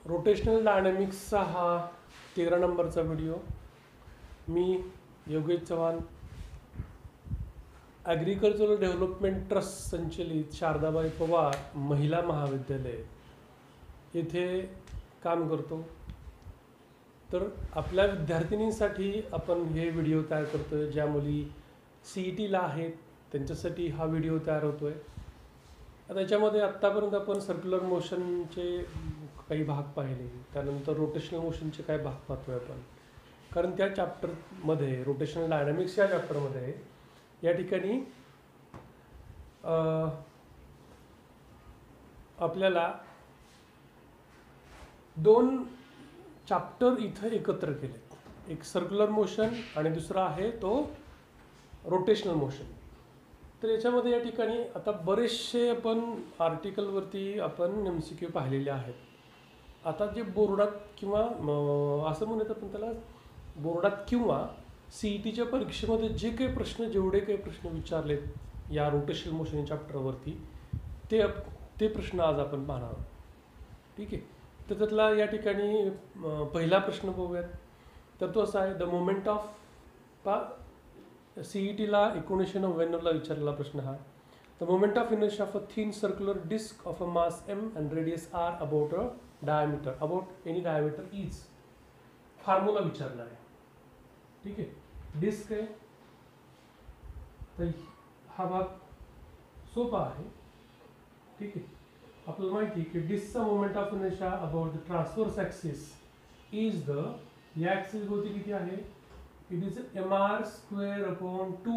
Rotational डायनॅमिक्सचा हा 13 नंबरचा video. मी Yogesh Chavan, agricultural development trust संचलित शारदाबाई पवार महिला महाविद्यालय येथे काम करतो. तर आपल्या विद्यार्थिनींसाठी आपण हे व्हिडिओ तयार करतो आहे. ज्या मुली CETला आहेत त्यांच्यासाठी हा व्हिडिओ तयार होतो आहे. त्याच्यामध्ये आत्तापर्यंत आपण सर्क्युलर मोशनचे काही भाग पाहिले, त्यानंतर रोटेशनल मोशनचे काही भाग पाहतो आहे आपण. कारण त्या चॅप्टरमध्ये रोटेशनल डायनॅमिक्स या चॅप्टरमध्ये या ठिकाणी आपल्याला दोन चॅप्टर इथं एकत्र केले. एक सर्क्युलर मोशन आणि दुसरा आहे तो रोटेशनल मोशन. तर याच्यामध्ये या ठिकाणी आता बरेचसे आपण आर्टिकलवरती आपण MCQ पाहिलेले आहेत. आता जे बोर्डात किंवा असं म्हणत आपण त्याला बोर्डात किंवा CETच्या परीक्षेमध्ये जे काही प्रश्न जेवढे काही प्रश्न विचारलेत या रोटेशनल मोशन चॅप्टरवरती ते प्रश्न आज आपण पाहणार आहोत. ठीक आहे. तर त्यातला या ठिकाणी पहिला प्रश्न बघूयात. तर तो असा आहे, द मोमेंट ऑफ CETला 1999ला विचारलेला प्रश्न हा. The moment of inertia of a thin circular disc of a mass m and radius r about a diameter about any diameter is. Formula विचारला आहे. ठीक आहे. डिस्क आहे, तर हा भाग सोपा आहे. ठीक आहे. आपल्याला माहिती आहे की डिस्कचा moment of inertia about the transverse axis is the, या ॲक्सिस भोवती किती आहे, it is mr square upon 2,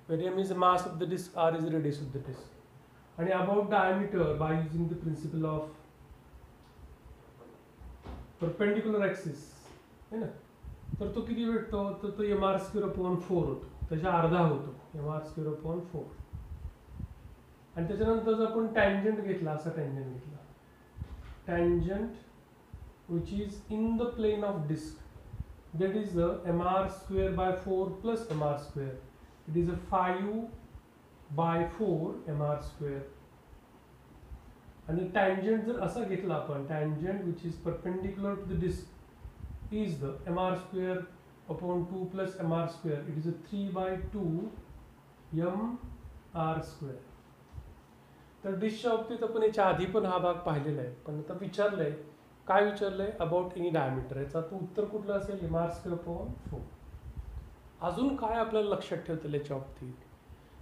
where m is the mass of the disk, r is the radius of the disk. And about diameter by using the principle of perpendicular axis है ना, तर तो किती भेटतो, तर तो mr square upon 4 होतो, त्याच्या अर्धा होतो, mr square upon 4. आणि त्याच्यानंतर जर आपण टँजंट घेतला, असा टँजंट घेतला, tangent which is in the plane of disk, that is the mr square by 4 plus mr square. It is a 5 by 4 mr square. आणि tangent जर असा घेतला आपण, tangent which is perpendicular to the disk is the mr square upon 2 plus mr square. It is a 3 by 2 mr square. तर डिस्कच्या बाबतीत आपण याच्या आधी पण हा भाग पाहिलेला आहे, पण आता विचारलंय, काय विचारलंय, अबाउट एनी डायमीटर. याचा तो उत्तर कुठलं असेल, mr square upon 4. अजून काय आपल्याला लक्षात ठेवता येईल याच्या बाबतीत,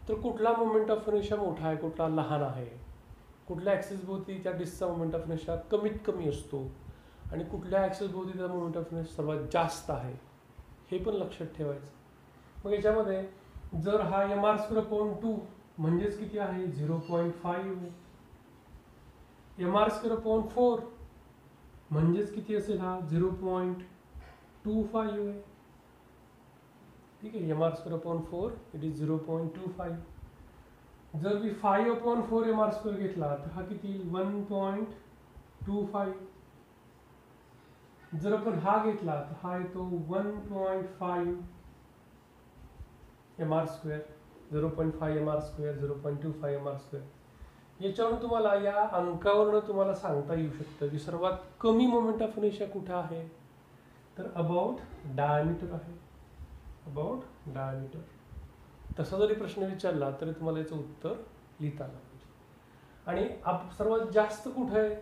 तर कुठला मोमेंट ऑफ इनर्शिया मोठा आहे, कुठला लहान आहे, कुठल्या ॲक्सिस भोवती त्या डिस्कचा मोमेंट ऑफ इनर्शिया कमीत कमी असतो आणि कुठल्या ॲक्सिस भोवती त्याचा मोमेंट ऑफ इनर्शिया सर्वात जास्त आहे, हे पण लक्षात ठेवायचं. मग याच्यामध्ये जर हा mr square upon 2 म्हणजेच किती आहे, 0.5, mr square upon 4 म्हणजेच किती असेल, हा 0.25 आहे. ठीक आहे. mr square upon 4 it is 0.25. जर मी 5 upon 4 mr square घेतला तर हा किती, 1.25. जर आपण हा घेतला तर हा येतो 1.5 mr square, 0.5 mr square, 0.25 mr square. याच्यावरून तुम्हाला या अंकावरून तुम्हाला सांगता येऊ शकतं की सर्वात कमी मोमेंट ऑफ इनर्शिया कुठे आहे, तर अबाउट डायमीटर आहे, अबाउट डायमीटर. तसा जरी प्रश्न विचारला तरी तुम्हाला याचं उत्तर लिहिता आलं पाहिजे. आणि सर्वात जास्त कुठे आहे,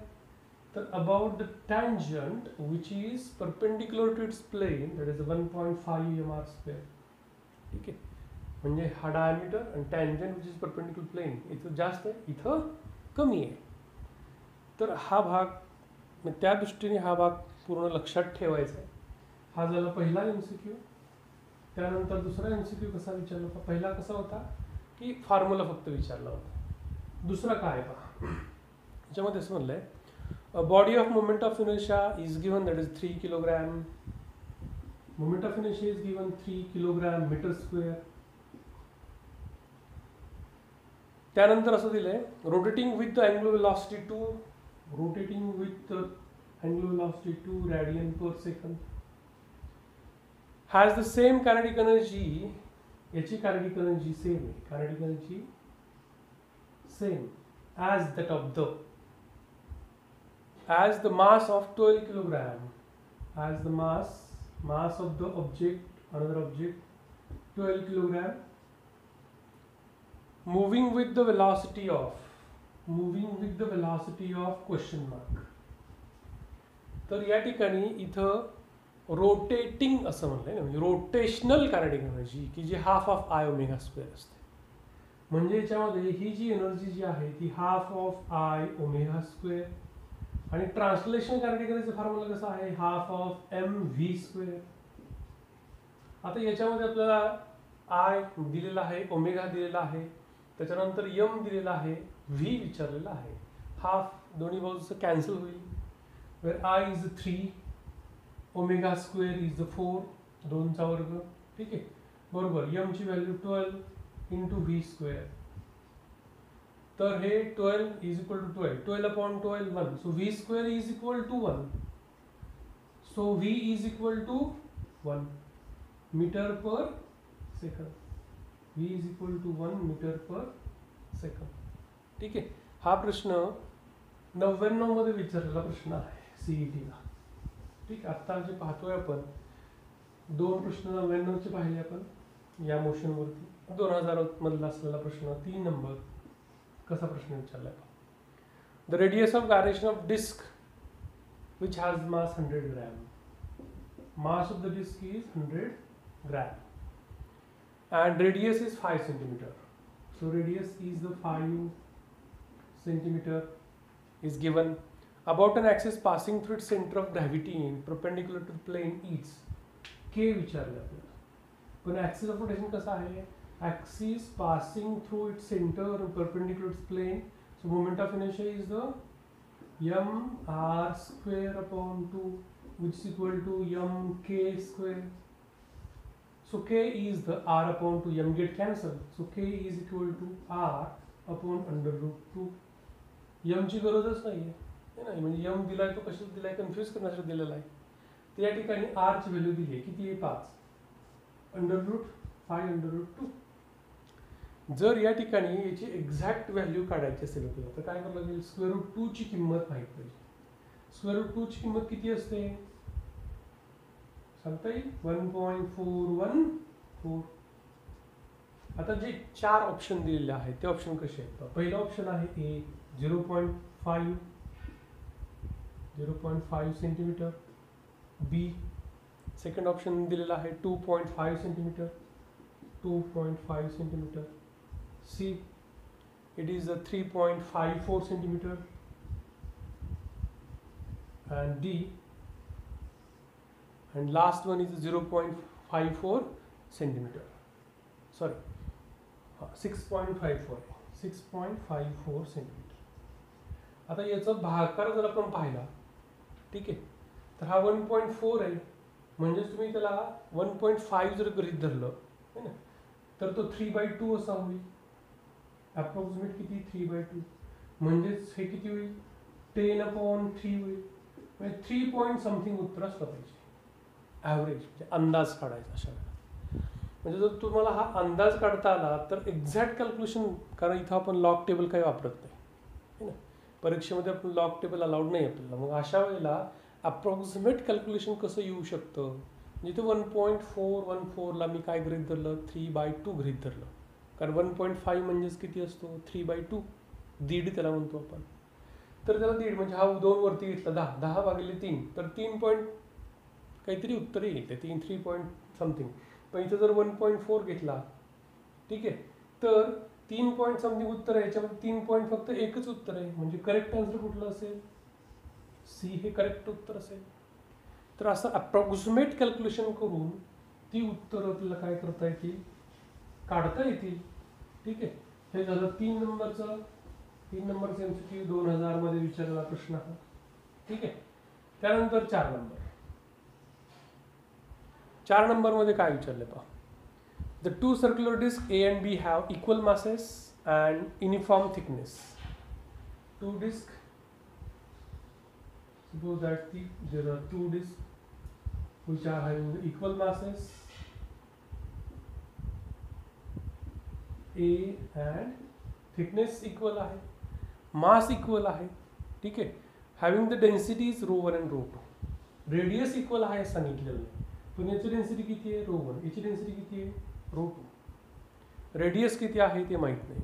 तर about the tangent which is perpendicular to its plane, that is 1.5 mr square. ठीक आहे. म्हणजे हा डायमीटर आणि tangent which is perpendicular plane इथं जास्त आहे, इथं कमी आहे. तर हा भाग, त्या दृष्टीने हा भाग पूर्ण लक्षात ठेवायचा आहे. हा झाला पहिला MCQ. त्यानंतर दुसरा MCQ कसा विचारला होता, पहिला कसा होता की फॉर्म्युला फक्त विचारला होता. दुसरा काय पहा, याच्यामध्ये असं म्हणलंय, body of moment of inertia is given, that is 3 kilogram. Moment of inertia is given 3 kilogram metre square. त्यानंतर असं दिलंय, rotating with the angular velocity 2, rotating with the angular velocity 2 radian per second, has the same kinetic energy. याची kinetic energy same आहे, kinetic energy same as that of the as the mass of 12 kilogram, as the mass of the object, another object 12 kilogram, moving with the velocity of question mark. तर या ठिकाणी इथं rotating असं म्हणलंय ना, म्हणजे rotational kinetic energy की जी half of I omega square असते. म्हणजे याच्यामध्ये ही जी एनर्जी जी आहे ती half of I omega square, आणि ट्रान्सलेशन कायनेटिक एनर्जीचा फॉर्म्युला कसा आहे, half of M V square. आता याच्यामध्ये आपल्याला आय दिलेला आहे, ओमेगा दिलेला आहे, त्याच्यानंतर यम दिलेला आहे, व्ही विचारलेला आहे. हाफ दोन्ही बाजूचं कॅन्सल होईल. where I is 3, omega square is 4, 2 चा वर्ग. ठीक आहे, बरोबर. यम ची व्हॅल्यू 12 इंटू व्ही स्क्वेअर. तर हे 12 is equal to 12 upon 12 1. So V square is equal to 1. So V is equal to 1 metre per second. V is equal to 1 metre per second. ठीक आहे, हा प्रश्न 99 मध्ये विचारलेला प्रश्न आहे सीईटीला. ठीक आहे, आत्ता जे पाहतोय आपण 2 प्रश्न 99 चे पाहिले आपण या मोशनवरती. 2000 मधला असलेला प्रश्न 3 नंबर कसा प्रश्न विचारलाय. The radius of gyration of disc which has mass 100 gram. Mass of the disc is 100 gram and radius is 5 centimeter. So radius is the 5 centimeter is given. About an axis passing through its center of gravity in perpendicular to the plane is K विचारलं आपल्याला. पण axis of rotation कसा आहे, axis passing through its center perpendicular to its plane. So moment of inertia is the m r square upon 2 which is equal to m k square. So K is the R upon 2, m get cancelled. So K is equal to R upon under root 2. m ची गरजच नाहीये, है ना, म्हणजे m दिलाय तो कशाला दिलाय, कन्फ्यूज करण्यासाठी दिलेला आहे. तर या ठिकाणी R ची व्हॅल्यू दिली आहे, किती आहे 5 अंडर रूट 5 अंडर रूट 2. जर या ठिकाणी याची एक्झॅक्ट व्हॅल्यू काढायची असेल आपल्याला तर काय करावं लागेल, स्क्वेअर रूट 2 ची किंमत माहित पाहिजे. स्क्वेअर रूट 2 ची किंमत किती असते सांगता येईल, 1.414. आता जे 4 ऑप्शन दिलेले आहेत ते ऑप्शन कसे आहेत. पहिला ऑप्शन आहे ए 0.5 सेंटीमीटर. बी सेकंड ऑप्शन दिलेला आहे 2.5 centimetre, 2.5 centimetre. See it is 3.54 centimetre. and D and last one is 0.54 centimeter. Sorry, 6.54 centimetre. आता याचा भागाकार जर आपण पाहिला, ठीक आहे, तर हा 1.4 आहे, म्हणजे तुम्ही त्याला 1.5 जर गृहीत धरलं है ना, तर तो 3/2 असा होईल. अप्रॉक्सिमेट किती 3/2, म्हणजेच हे किती होईल 10/3 होईल. म्हणजे 3 पॉइंट समथिंग उत्तर असलं पाहिजे ॲव्हरेज, म्हणजे अंदाज काढायचा अशा वेळेला. म्हणजे जर तुम्हाला हा अंदाज काढता आला तर एक्झॅक्ट कॅल्क्युलेशन, कारण इथं आपण लॉग टेबल काही वापरत नाही है ना, परीक्षेमध्ये आपण लॉग टेबल अलाउड नाही आपल्याला. मग अशा वेळेला अप्रॉक्सिमेट कॅल्क्युलेशन कसं येऊ शकतं, म्हणजे इथं 1.414ला मी काय गृहीत धरलं 3/2 गृहीत धरलं, कारण 1.5 म्हणजेच किती असतो 3/2, दीड त्याला म्हणतो आपण. तर त्याला दीड म्हणजे हा 2 वरती घेतला 10 भागिले 3, तर 3 पॉईंट काहीतरी उत्तर येईल ते 3 पॉईंट समथिंग. पण इथं जर 1.4 घेतला, ठीक आहे, तर 3 पॉईंट समथिंग उत्तर आहे. याच्यामध्ये 3 पॉईंट फक्त एकच उत्तर आहे, म्हणजे करेक्ट आन्सर कुठलं असेल, सी हे करेक्ट उत्तर असेल. तर असं अप्रॉक्सिमेट कॅल्क्युलेशन करून ती उत्तर आपल्याला काय करता येतील, काढता येतील. ठीक आहे, हे झालं 3 नंबरचं MCQ 2000 मध्ये विचारलेला प्रश्न हा. ठीक आहे, त्यानंतर 4 नंबर मध्ये काय विचारले पहा. The 2 circular disc A and B have equal masses and uniform thickness. 2 discs, suppose that there are 2 discs which are having equal masses A and thickness equal आहे, मास इक्वल आहे. ठीक आहे, having the densities ρ1 and ρ2. Radius equal आहे सांगितलेलं नाही, पण याची density किती आहे ρ1, याची डेन्सिटी किती आहे ρ2. रेडियस किती आहे ते माहीत नाही.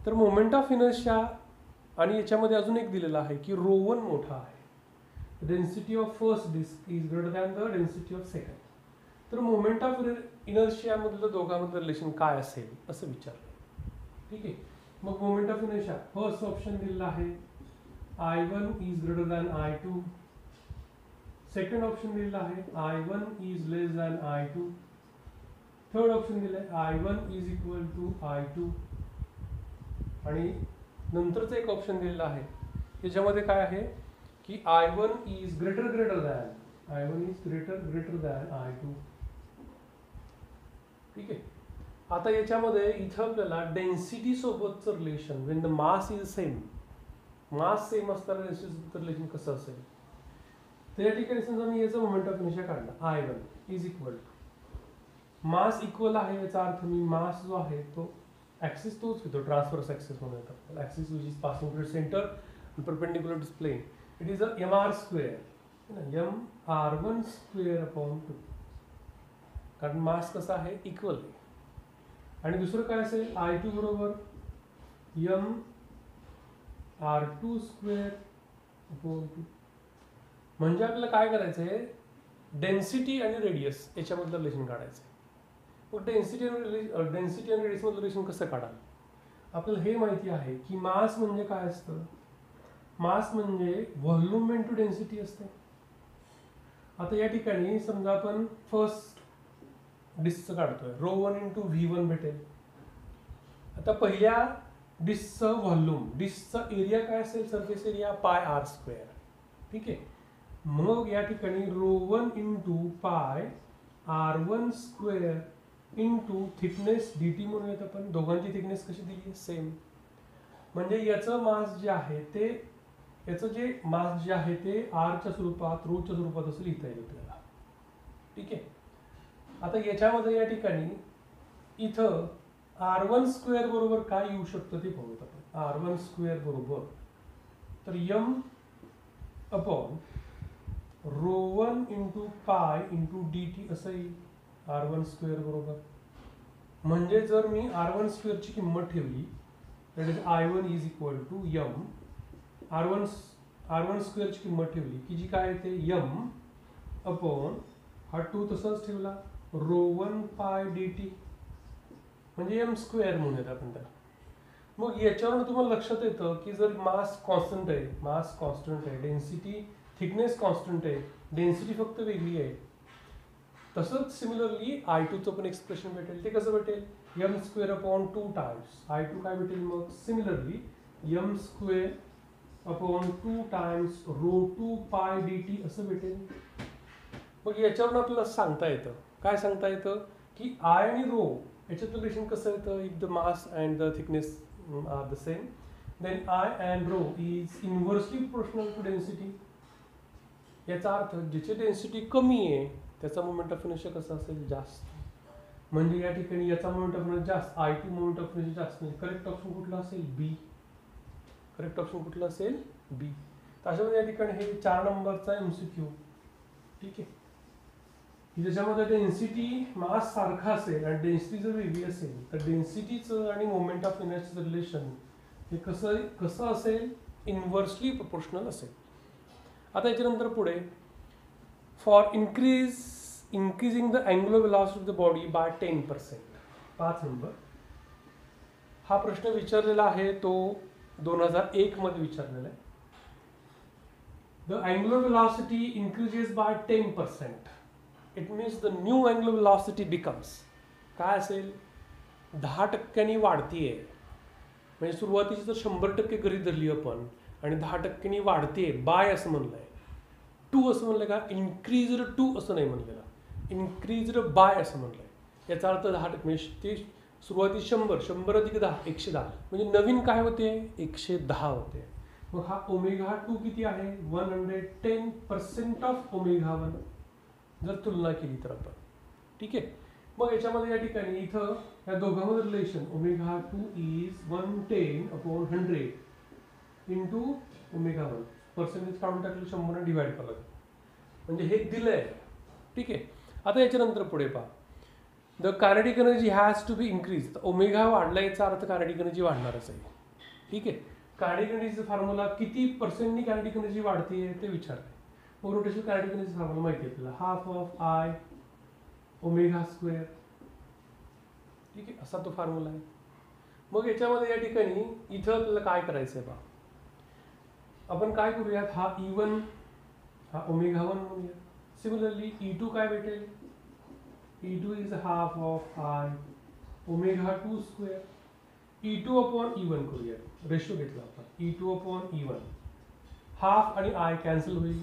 तर मोमेंट ऑफ इनर्शिया आणि याच्यामध्ये अजून एक दिलेलं आहे की ρ1 मोठा आहे. Density of first disc is greater than the density of second. तर मोमेंट ऑफ इनर्शिया मधलं दोघांमधलं रिलेशन काय असेल असं विचारलं. ठीक आहे, मग moment of inertia first option दिलेला आहे I1 is greater than I2. Second option दिलेला आहे I1 is less than I2. Third option दिलं आहे I1 is equal to I2. आणि नंतरचं एक ऑप्शन दिलेलं आहे त्याच्यामध्ये काय आहे की I1 is greater than I2. ठीक आहे, आता याच्यामध्ये इथं आपल्याला डेन्सिटी सोबतचं relation when the mass is same, mass same असताना डेन्सिटी सोबतचं रिलेशन कसं असेल. तर या ठिकाणी समजा मी याचा मोमेंट ऑफ इनर्शिया काढला I1 is equal to mass equal आहे, याचा अर्थ मी मास जो आहे तो ऍक्सिस तोच घेतो, ट्रान्सफर्स ऍक्सिस म्हणून येतात, axis which is passing to centre perpendicular to plane. It is a mr square, mr1 square upon 2, कारण मास कसा आहे इक्वल आहे. आणि दुसरं काय असेल I2 बरोबर mr2 स्क्वेअर अपॉन 2. म्हणजे आपल्याला काय करायचं आहे, डेन्सिटी आणि रेडियस याच्यामधलं रिलेशन काढायचं आहे. मग डेन्सिटी आणि रेडियस मधलं रिलेशन कसं काढाल. आपल्याला हे माहिती आहे की मास म्हणजे काय असतं, मास म्हणजे व्हॉल्यूम इंटू डेन्सिटी असते. आता या ठिकाणी समजा आपण फर्स्ट डिस्कचं काढतोय, ρ1 इंटू V1 भेटेल. आता पहिल्या डिस्कचं व्हॉल्यूम, डिस्कचा एरिया काय असेल, सरफेस एरिया पाय r स्क्वेअर. ठीक आहे, मग या ठिकाणी ρ1 इंटू पाय r1 square into thickness dt म्हणूयात आपण. दोघांची थिकनेस कशी दिली आहे सेम, म्हणजे याचं मास जे आहे ते, याचं जे मास जे आहे ते r च्या स्वरूपात ρ च्या स्वरूपात असं लिहिता येईल आपल्याला. ठीक आहे, आता याच्यामध्ये या ठिकाणी इथं r1 स्क्वेअर बरोबर काय येऊ शकतं ते पाहूयात आपण. r1 स्क्वेअर बरोबर तर m upon ρ1 into pi into dt असं येईल r1 स्क्वेअर बरोबर. म्हणजे जर मी r1 स्क्वेअरची किंमत ठेवली that is I1 is equal to m r1 स्क्वेअरची किंमत ठेवली की जी काय येते m अपॉन हा 2 तसाच ठेवला ρ1 पाय dt म्हणजे m स्क्वेअर म्हणूयात आपण त्याला. मग याच्यावरून तुम्हाला लक्षात येतं की जर मास कॉन्स्टंट आहे, मास कॉन्स्टंट आहे, डेन्सिटी थिकनेस कॉन्स्टंट आहे, डेन्सिटी फक्त वेगळी आहे, तसंच सिमिलरली I2चं पण एक्सप्रेशन भेटेल. ते कसं भेटेल, m square upon 2 times I2 काय भेटेल मग similarly m square upon 2 times ρ2 pi dt असं भेटेल. मग याच्यावरून आपल्याला सांगता येतं, काय सांगता येतं की I आणि ρ याच्यात रिलेशन कसं येतं, if the mass and the thickness are the same then I and ρ is inversely proportional to density. याचा अर्थ ज्याची डेन्सिटी कमी आहे त्याचा मोमेंट ऑफ इनर्शिया कसा असेल जास्त. म्हणजे या ठिकाणी याचा मोमेंट ऑफ इनर्शिया जास्त, I2 मोमेंट ऑफ इनर्शिया जास्त, म्हणजे करेक्ट ऑप्शन कुठला असेल बी. करेक्ट ऑप्शन कुठला असेल बी. तर अशामध्ये या ठिकाणी हे 4 नंबरचा MCQ. ठीक आहे, ज्याच्यामध्ये डेन्सिटी मास सारखा असेल आणि डेन्सिटी जर वेगळी असेल तर डेन्सिटीचं आणि मोमेंट ऑफ इनर्शियाचं रिलेशन हे कसं असेल, इनव्हर्सली प्रोपोर्शनल असेल. आता याच्यानंतर पुढे for increasing the angular velocity of the body by 10%, 5 number. हा प्रश्न विचारलेला आहे तो 2001 मध्ये विचारलेला आहे. The angular velocity increases by 10%. It means the new angular velocity becomes काय असेल, 10% वाढतीये. म्हणजे सुरुवातीची जर 100% गृहीत धरली आपण आणि 10% वाढते बाय असं म्हणलंय, 2 असं म्हणलंय का, इन्क्रीज्ड 2 असं नाही म्हणलेलं, इन्क्रीज्ड बाय असं म्हणलंय. याचा अर्थ 10% म्हणजे ते सुरुवाती 100 अधिक 10 110 म्हणजे नवीन काय होते 110 होते. मग हा ω2 किती आहे 110% ऑफ ω1 जर तुलना केली तर आपण. ठीक आहे, मग याच्यामध्ये या ठिकाणी इथं या दोघांमध्ये रिलेशन ω2 इज 110/100 इंटू ω1. पर्सेंटेज काढून टाकलं 100 ने डिवाइड करावं लागेल. म्हणजे हे दिलंय. ठीक आहे. आता याच्यानंतर पुढे पहा, the kinetic energy has to be increase. Omega वाढला याचा अर्थ कायनेटिक एनर्जी वाढणारच आहे. ठीक आहे. कायनेटिक एनर्जीचा फॉर्म्युला किती पर्सेंटनी कायनेटिक एनर्जी वाढते ते विचारते. मग रोटेशनल कायनेटिक एनर्जी फॉर्म्युला माहिती आहे आपल्याला, half of I omega square. ठीक आहे, असा तो फॉर्म्युला आहे. मग याच्यामध्ये या ठिकाणी इथं आपल्याला काय करायचं आहे पहा, आपण काय करूयात, हा E1 हा ओमेगा 1 म्हणूया. सिमिलरली E2 काय भेटेल, E2 is half of I omega 2 square. E2 upon E1 करूया, रेशो घेतला आपण E2 अपॉन E1. हाफ आणि आय कॅन्सल होईल.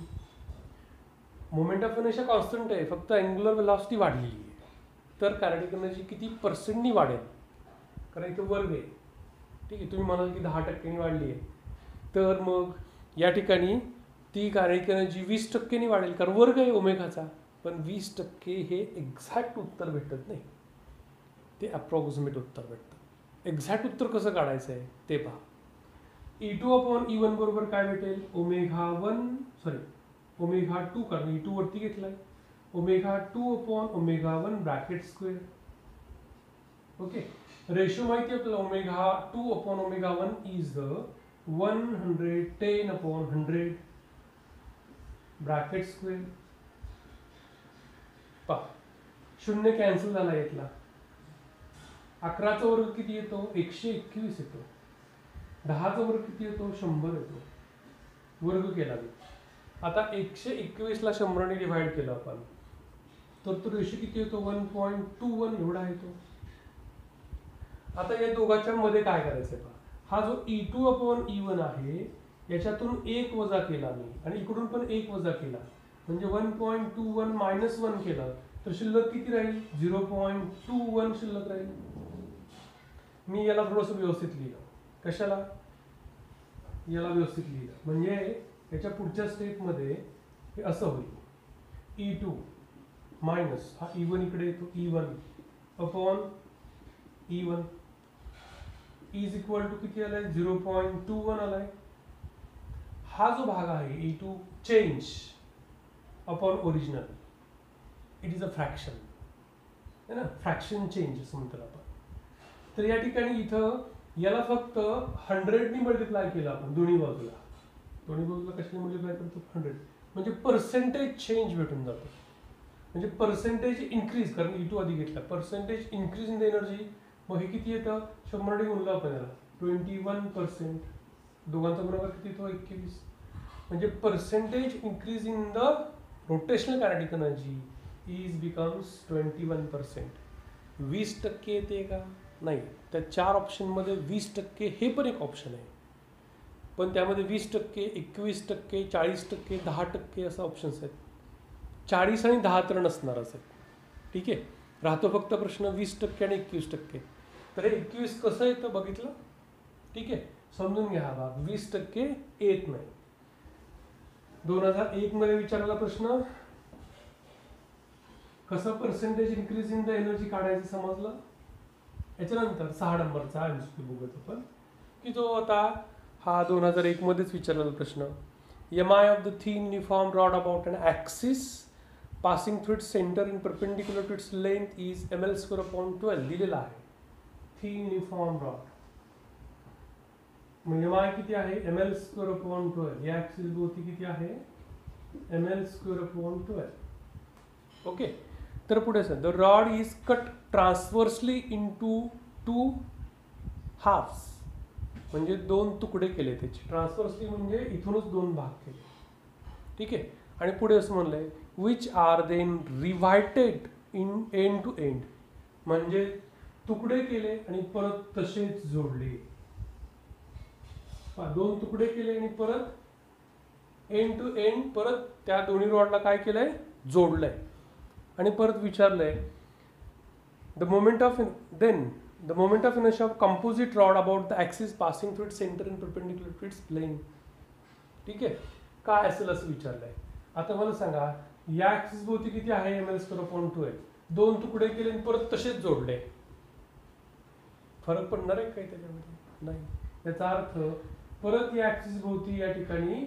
मोमेंट ऑफ इनर्शिया कॉन्स्टंट आहे, फक्त अँग्युलर वेलॉसिटी वाढलेली आहे. तर कायनेटिक एनर्जी किती पर्सेंटनी वाढेल, कारण इथं वर्ग आहे. ठीक आहे, तुम्ही म्हणाल की 10% वाढली आहे, तर मग या ठिकाणी ती कायनेटिक एनर्जी 20% वाढेल, कारण वर्ग आहे ओमेगाचा. पण 20% हे एक्झॅक्ट उत्तर भेटत नाही, ते अप्रॉक्सिमेट उत्तर भेटतं. एक्झॅक्ट उत्तर कसं काढायचं आहे ते पहा. E2 अपॉन E1 बरोबर काय भेटेल, ओमेगा 2, कारण E2 वरती घेतलाय, omega 2 upon omega 1 bracket square. Okay, ratio माहिती आहे आपल्याला, omega 2 upon omega 1 is 110 upon 100 bracket square. पहा, 0 कॅन्सल झाला यातला. 11चा वर्ग किती येतो, 121 येतो. 10चा वर्ग किती येतो, 100 येतो. वर्ग केला मी. आता 121 ला 100 ने डिवाइड केलं आपण, तर तो रेशो किती येतो, 1.21 एवढा येतो. आता या दोघांच्या मध्ये काय करायचंय पहा, हा जो E2 अपॉन E1 आहे याच्यातून 1 वजा केला मी, आणि इकडून पण 1 वजा केला, म्हणजे 1.21 मायनस 1 केलं, तर शिल्लक किती राहील, 0.21 शिल्लक राहील. मी याला थोडंसं व्यवस्थित लिहिलं. कशाला, याला व्यवस्थित लिहिलं म्हणजे याच्या पुढच्या स्टेपमध्ये हे असं होईल, E2 मायनस हा E1 इकडे येतो, E1 upon E1 is equal to किती आलाय, 0.21 आलाय. हा जो भाग आहे E2 change upon original, it is a fraction है ना, फ्रॅक्शन चेंज असं म्हणतात आपण. तर या ठिकाणी इथं याला फक्त 100 ने मल्टिप्लाय केलं आपण दोन्ही बाजूला. दोन्ही बाजूला कशाने मल्टिप्लाय करतो, 100, म्हणजे पर्सेंटेज चेंज भेटून जातो. म्हणजे पर्सेंटेज इन्क्रीज, कारण E2 आधी घेतला, percentage increase in the energy. मग हे किती येतं, 100 ने गुणलं आपण याला, 21%. दोघांचा गुणाकार किती येतो, 21. म्हणजे percentage increase in the rotational kinetic energy is becomes 21%. 20% येते का, नाही. त्या 4 ऑप्शनमध्ये 20% हे पण एक ऑप्शन आहे, पण त्यामध्ये 20%, 21%, 40%, 10% असं ऑप्शन्स आहेत. 40 आणि 10 तर नसणारच आहेत. ठीक आहे, राहतो फक्त प्रश्न 20% आणि 21%. तर हे 21 कसं येतं बघितलं. ठीक आहे, समजून घ्या हा भाग. 20% येत नाही. 2001 मध्ये विचारलेला प्रश्न, कसं percentage increase in the energy काढायचं समजलं. याच्यानंतर 6 नंबरचा MCQ बघूयात आपण, की जो आता हा 2001 मध्येच विचारलेला प्रश्न. MI of the thin uniform rod about an axis passing through its center and perpendicular to its length is ml square upon 12 दिलेला आहे. thin uniform rod म्हणजे MI किती आहे, ml square upon 12. या ऍक्सिस भोवती किती आहे, ml square upon 12. ओके, तर पुढे sir, the rod is cut transversely into 2 halves, म्हणजे 2 तुकडे केले त्याचे. ट्रान्सवर्सली म्हणजे इथूनच 2 भाग केले. ठीक आहे, आणि पुढे असं म्हणलंय, which are then riveted in end to end, म्हणजे तुकडे केले आणि परत तसेच जोडले. 2 तुकडे केले आणि परत एंड टू एंड परत त्या दोन्ही रॉडला काय केलंय, जोडलंय. आणि परत विचारलंय, the moment of inertia of composite rod about the axis passing through its center and perpendicular to its plane. ठीक आहे, काय असेल असं विचारलंय. आता मला सांगा, या ऍक्सिस भोवती किती आहे, ml square upon 12. 2 तुकडे केले आणि परत तसेच जोडले. फरक पडणार आहे काही त्याच्यामध्ये, नाही. याचा अर्थ परत या ऍक्सिस भोवती या ठिकाणी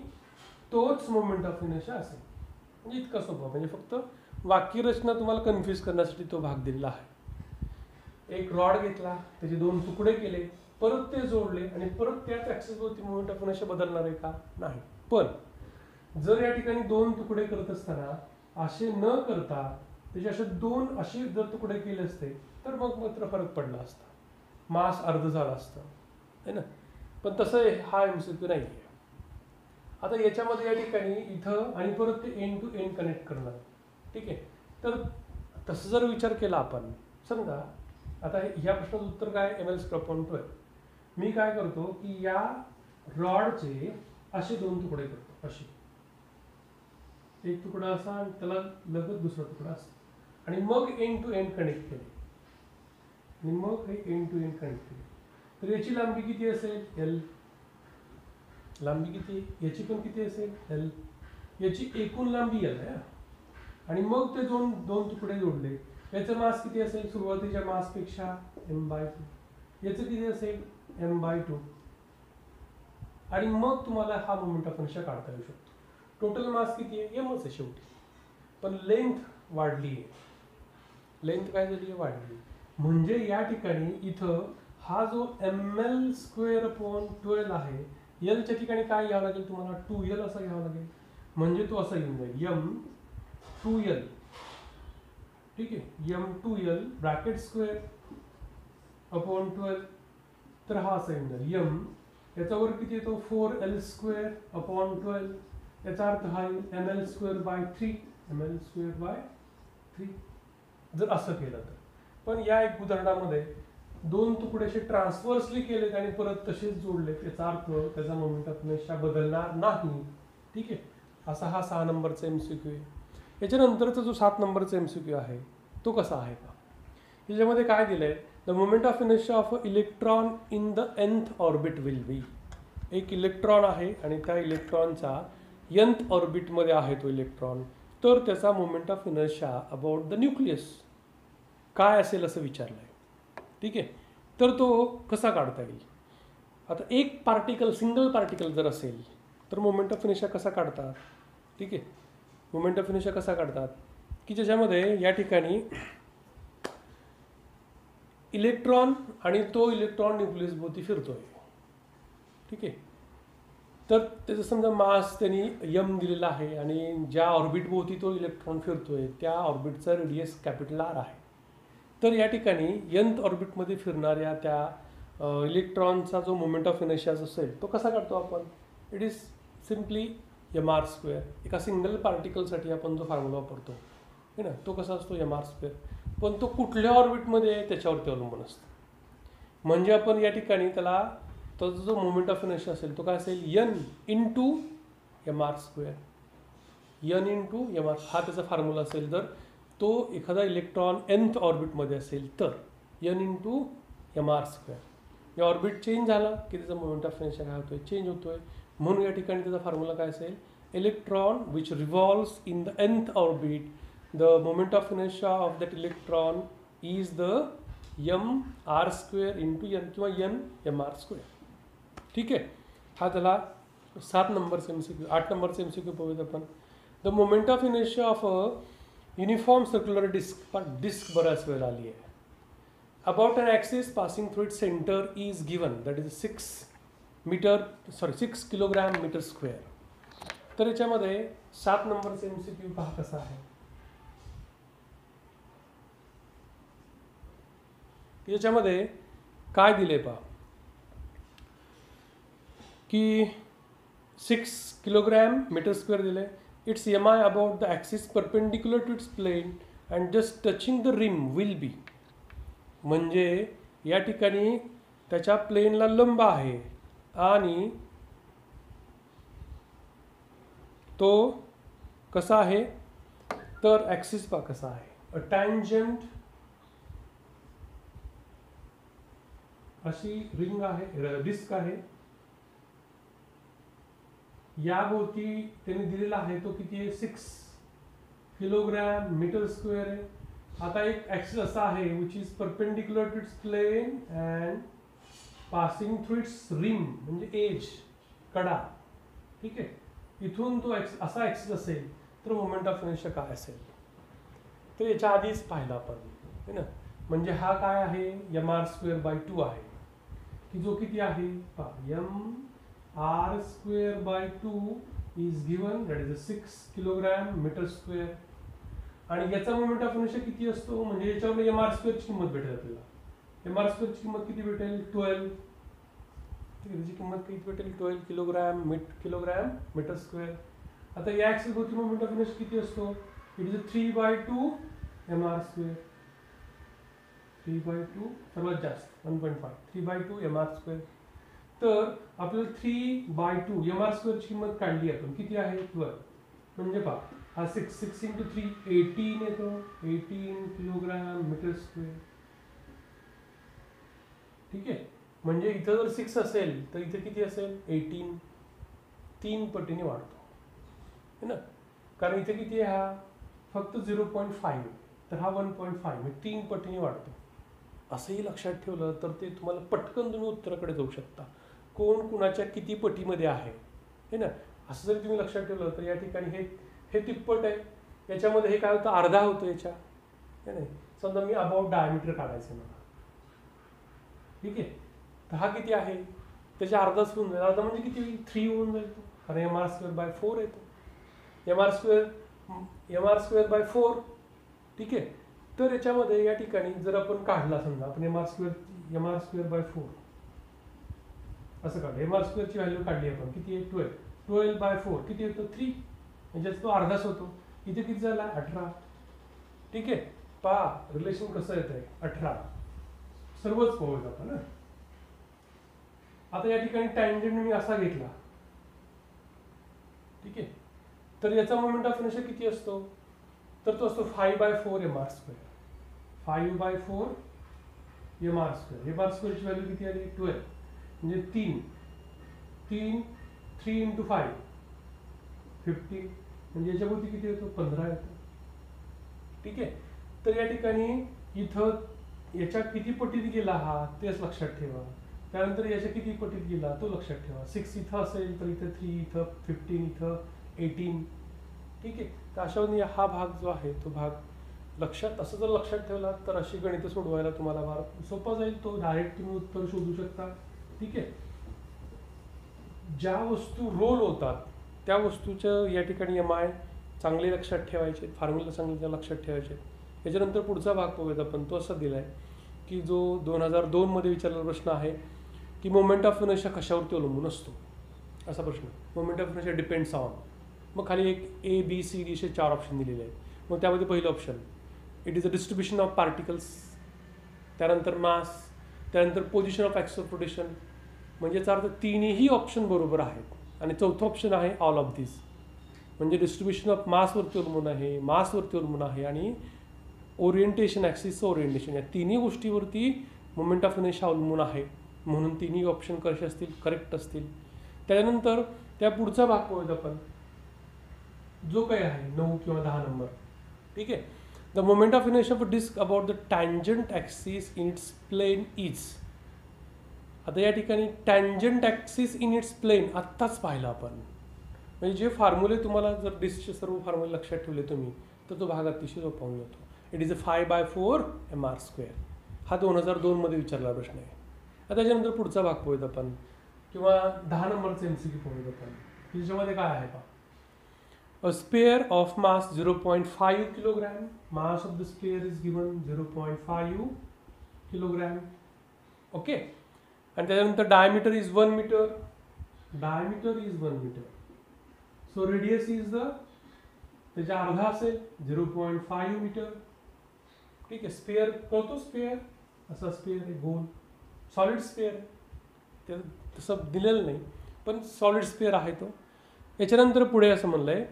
तोच मोमेंट ऑफ इनर्शिया असेल. म्हणजे इतका सोपा, म्हणजे फक्त वाक्यरचना तुम्हाला कन्फ्यूज करण्यासाठी तो भाग दिलेला आहे. एक रॉड घेतला, त्याचे 2 तुकडे केले, परत ते जोडले आणि परत त्याच ॲक्सिस भोवती मोमेंट ऑफ इनर्शिया बदलणार आहे का? नाही. पण जर या ठिकाणी 2 तुकडे करत असताना असे न करता त्याचे असे 2 असे जर तुकडे केले असते तर मग मात्र फरक पडला असता, मास अर्ध झाला असतं, है ना. पण तसं हा MCQ नाही आहे. आता याच्यामध्ये या ठिकाणी इथं आणि परत ते एंड टू एंड कनेक्ट करणार, ठीक आहे. तर तसं जर विचार केला आपण, समजा आता ह्या प्रश्नाचं उत्तर काय, ml²/12. मी काय करतो की या रॉडचे असे 2 तुकडे करतो, असे एक तुकडा असा आणि त्याला लगत दुसरा तुकडा असा, आणि मग एंड टू एंड कनेक्ट केले, आणि मग हे एंड टू एंड कनेक्ट केले. तर याची लांबी किती असेल? L. लांबी किती? याची पण किती असेल? L. याची एकूण लांबी L आहे. आणि मग ते 2 तुकडे जोडले, याचं मास किती असेल? सुरुवातीच्या मासपेक्षा m/2. याचं किती असेल? m/2. आणि मग तुम्हाला हा मोमेंट ऑफ इनर्शिया काढता येऊ शकतो. टोटल मास किती आहे? mच आहे शेवटी, पण लेंथ वाढली आहे. लेंथ काय झाली आहे? वाढली. म्हणजे या ठिकाणी इथं हा जो ml²/12 आहे, Lच्या ठिकाणी काय घ्यावं लागेल तुम्हाला? 2L असा घ्यावा लागेल. म्हणजे तो असा येऊन जाईल m2L, ठीक आहे. m2L bracket square upon 12. तर हा असा येऊन जाईल m, याचा वर्ग किती येतो? 4L²/12. याचा अर्थ हा ml²/3, ml²/3 जर असं केलं तर. पण या एक उदाहरणामध्ये 2 तुकडे असे ट्रान्सफर्सली केलेत आणि परत तसेच जोडलेत, याचा अर्थ त्याचा मोमेंट ऑफ इनर्शिया बदलणार नाही, ठीक आहे. असा हा 6 नंबरचा MCQ आहे. याच्यानंतरचा जो 7 नंबरचा MCQ आहे तो कसा आहे का? याच्यामध्ये काय दिलंय? The moment of inertia of a electron in the nth orbit will be. एक इलेक्ट्रॉन आहे आणि त्या इलेक्ट्रॉनचा nth ऑर्बिटमध्ये आहे तो इलेक्ट्रॉन, तर त्याचा moment of inertia about the nucleus काय असेल असं विचारलंय, ठीक आहे. तर तो कसा काढता येईल? आता एक पार्टिकल, सिंगल पार्टिकल जर असेल तर मोमेंट ऑफ इनर्शिया कसा काढतात, ठीक आहे. मोमेंट ऑफ इनर्शिया कसा काढतात की ज्याच्यामध्ये या ठिकाणी इलेक्ट्रॉन आणि तो इलेक्ट्रॉन न्यूक्लियस भोवती फिरतोय, ठीक आहे. तर त्याचं समजा मास त्यांनी m दिलेला आहे आणि ज्या ऑर्बिट भोवती तो इलेक्ट्रॉन फिरतोय त्या ऑर्बिटचा रेडियस कॅपिटल R आहे. तर या ठिकाणी nth ऑर्बिटमध्ये फिरणाऱ्या त्या इलेक्ट्रॉनचा जो मोमेंट ऑफ इनर्शिया असेल तो कसा काढतो आपण? It is simply mr². एका सिंगल पार्टिकलसाठी आपण जो फॉर्म्युला वापरतो आहे ना, तो कसा असतो? mr². पण तो कुठल्या ऑर्बिटमध्ये आहे त्याच्यावरती अवलंबून असतं. म्हणजे आपण या ठिकाणी त्याला तो जो मोमेंट ऑफ इनर्शिया असेल तो काय असेल? n × mr². n × mr हा त्याचा फॉर्म्युला असेल. जर तो एखादा इलेक्ट्रॉन nth ऑर्बिटमध्ये असेल तर n × mr². या ऑर्बिट चेंज झाला की त्याचा मोमेंट ऑफ इनर्शिया काय होतोय? चेंज होतोय. म्हणून या ठिकाणी त्याचा फॉर्म्युला काय असेल? Electron which revolves in the nth orbit, the moment of inertia of that electron is the mr² × n किंवा n mr², ठीक आहे. हा त्याला 7 नंबरचा MCQ. 8 नंबरचा MCQ पाहूयात आपण. The moment of inertia of a uniform circular disc disc बऱ्याच वेळ आली आहे. About an axis passing through its centre is given, that is 6 kilogram metre square. तर याच्यामध्ये 7 नंबरचा MCQ पहा कसा आहे. याच्यामध्ये काय दिले पहा की 6 किलोग्रॅम मीटर स्क्वेअर दिले. It's mi about the axis perpendicular to its plane and just touching the rim will be. म्हणजे या ठिकाणी त्याच्या प्लेनला लंब आहे आणि तो कसा आहे तर ॲक्सिस पहा कसा आहे. अ टँजंट अशी रिंग आहे, डिस्क आहे. याभोवती त्यांनी दिलेला आहे तो किती आहे? 6 किलोग्रॅम मीटर स्क्वेअर आहे. आता एक ॲक्सिस असा आहे which is perpendicular to its plane and passing through its rim म्हणजे एज, कडा, ठीक आहे. इथून तो असा ॲक्सिस असेल तर मोमेंट ऑफ इनर्शिया काय असेल, तर याच्या आधीच पाहिलं आपण है ना. म्हणजे हा काय आहे, mr²/2 आहे, की जो किती आहे mr²/2 is given, that is 6 kilogram metre square. आणि याचा मोमेंट ऑफ इनर्शिया किती असतो, म्हणजे याच्यावर mr² ची किंमत भेटेल आपल्याला. mr² ची किंमत किती भेटेल, 12. ठीक आहे, त्याची किंमत किती भेटेल, 12 किलोग्रॅम मीटर स्क्वेअर. आता या ॲक्सिस वरती मोमेंट ऑफ इनर्शिया किती असतो, इट इज 3/2 mr². 3/2 सर्वात जास्त 1.5, 3/2 mr². तर आपल्याला 3/2 mr² ची किंमत काढली आपण, किती आहे 12. म्हणजे पहा हा 6 × 3 18 येतो, 18 किलोग्रॅम मीटर स्क्वेअर. ठीक आहे, म्हणजे इथं जर 6 असेल तर इथे किती असेल 18, 3 पटीने वाढतो है ना. कारण इथे किती आहे, हा फक्त 0.5, तर हा 1.5 म्हणजे 3 पटीने वाढतो. असंही लक्षात ठेवलं तर ते तुम्हाला पटकन तुम्ही उत्तराकडे जाऊ शकता, कोण कुणाच्या किती पटीमध्ये आहे है ना. असं जरी तुम्ही लक्षात ठेवलं तर या ठिकाणी हे तिप्पट आहे, याच्यामध्ये हे काय होतं, अर्धा होतो याच्या है नाही. समजा मी अबाउट डायमीटर काढायचं मला, ठीक आहे, तर हा किती आहे, त्याच्या अर्धाच होऊन जाईल. अर्धा म्हणजे किती 3 होऊन जाईल तो, कारण mr²/4 येतो, mr²/4. ठीक आहे, तर याच्यामध्ये या ठिकाणी जर आपण काढला, समजा आपण mr²/4 असं काढलं, mr² ची व्हॅल्यू काढली आपण, किती आहे 12. 12/4 किती येतो 3, म्हणजे तो अर्धाच होतो. इथे किती झाला 18. ठीक आहे, पहा रिलेशन कसं येत आहे 18, सर्वच पाहूया आपण ना. आता या ठिकाणी टँजंट मी असा घेतला, ठीक आहे, तर याचा मोमेंट ऑफ इनर्शिया किती असतो, तर तो असतो 5/4 mr². 5/4 mr². mr² ची व्हॅल्यू किती आली 12, म्हणजे 3 × 5 15, म्हणजे याच्यावरती किती येतो 15 येतो. ठीक आहे, तर या ठिकाणी इथं याच्या किती पटीत गेला हा तेच लक्षात ठेवा. त्यानंतर याच्या किती पटीत गेला तो लक्षात ठेवा. 6 इथं असेल तर इथं 3, इथं 15, इथं 18. ठीक आहे, तर अशा हा भाग जो आहे तो भाग लक्षात, असं जर लक्षात ठेवला तर अशी गणितं सोडवायला तुम्हाला फार सोपं जाईल, तो डायरेक्ट तुम्ही उत्तर शोधू शकता. ठीक आहे, ज्या वस्तू रोल होतात त्या वस्तूच्या या ठिकाणी MI चांगले लक्षात ठेवायचे, फॉर्म्युला चांगले लक्षात ठेवायचे. याच्यानंतर पुढचा भाग पाहूयात आपण, तो असा दिला आहे की जो 2002 मध्ये विचारलेला प्रश्न आहे की मोमेंट ऑफ इनर्शिया कशावरती अवलंबून असतो, असा प्रश्न. Moment of inertia depends on, मग खाली एक ABCD असे 4 ऑप्शन दिलेले आहेत. मग त्यामध्ये पहिलं option it is a distribution of particles, त्यानंतर मास, त्यानंतर position of axis of rotation, म्हणजे याचा अर्थ तिन्ही ऑप्शन बरोबर आहेत. आणि चौथं ऑप्शन आहे ऑल ऑफ दिस, म्हणजे डिस्ट्रीब्युशन ऑफ मासवरती अवलंबून आहे, मासवरती अवलंबून आहे आणि ओरिएंटेशन, ॲक्सिसचं ओरिएंटेशन, या तिन्ही गोष्टीवरती मोमेंट ऑफ इनर्शिया अवलंबून आहे. म्हणून तिन्ही ऑप्शन कसे असतील, करेक्ट असतील. त्यानंतर त्या पुढचा भाग पाहूयात आपण, जो काही आहे 9 किंवा 10 नंबर. ठीक आहे, the moment of inertia of a disc about the tangent axis in its plane is. आता या ठिकाणी tangent axis in its plane आत्ताच पाहिलं आपण, म्हणजे जे फॉर्म्युले तुम्हाला जर डिस्कचे सर्व फॉर्म्युले लक्षात ठेवले तुम्ही तर तो भाग अतिशय सोपा होऊन जातो. It is a 5/4 mr². हा 2002 मध्ये विचारला प्रश्न आहे. आता त्याच्यानंतर पुढचा भाग पाहूयात आपण, किंवा 10 नंबरचा MCQ पाहूयात आपण. त्याच्यामध्ये काय आहे पहा, a sphere of mass 0.5 kilogram, mass of the sphere is given 0.5 kilogram. Okay, आणि त्याच्यानंतर diameter is 1 metre, diameter is 1 metre. So radius is the, त्याच्या अर्धा असेल 0.5 मीटर. ठीक आहे, स्पेअर कळतो, स्पेअर असा स्पेअर आहे गोल, सॉलिड स्पेअर, ते तसं दिलेलं नाही पण सॉलिड स्पेअर आहे तो. याच्यानंतर पुढे असं म्हणलं आहे,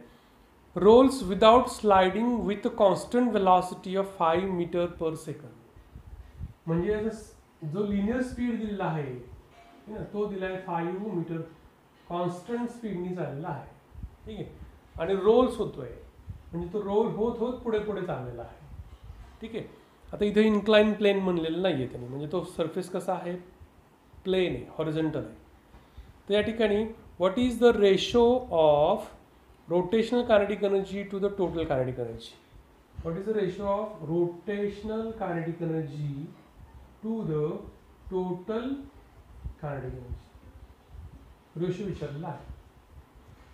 rolls without sliding with constant velocity of 5 metre per second. म्हणजे जो लिनियर स्पीड दिलेला आहे तो दिला आहे 5 मीटर, कॉन्स्टंट स्पीडनी चाललेला आहे. ठीक आहे, आणि रोल्स होतोय, म्हणजे तो रोल होत होत पुढे पुढे चाललेला आहे. ठीक आहे, आता इथे इन्क्लाइन प्लेन म्हणलेलं नाही आहे त्यांनी, म्हणजे तो सरफेस कसा आहे, प्लेन आहे, हॉरिझॉन्टल आहे. तर या ठिकाणी what is the ratio of rotational kinetic energy to the total kinetic energy. What is the ratio of rotational kinetic energy to the total kinetic energy? Ratio विचारलेला आहे.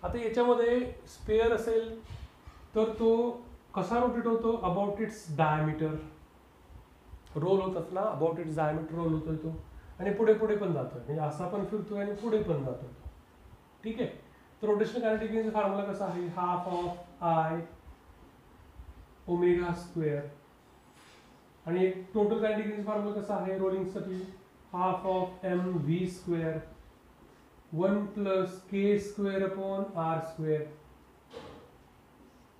आता याच्यामध्ये स्पेअर असेल तर तो कसा रोटेट होतो? अबाउट इट्स डायमीटर रोल होत असला, अबाउट इट्स डायमीटर रोल होतोय तो, आणि पुढे पुढे पण जातोय, म्हणजे असा पण फिरतोय आणि पुढे पण जातोय. ठीक आहे. तर रोटेशनल कायनेटिक एनर्जीचा फॉर्म्युला कसा आहे? Half of I omega square, आणि एक टोटल कायनेटिक एनर्जी फॉर्म्युला कसा आहे रोलिंगसाठी? Half of M V square 1 plus K square upon R square,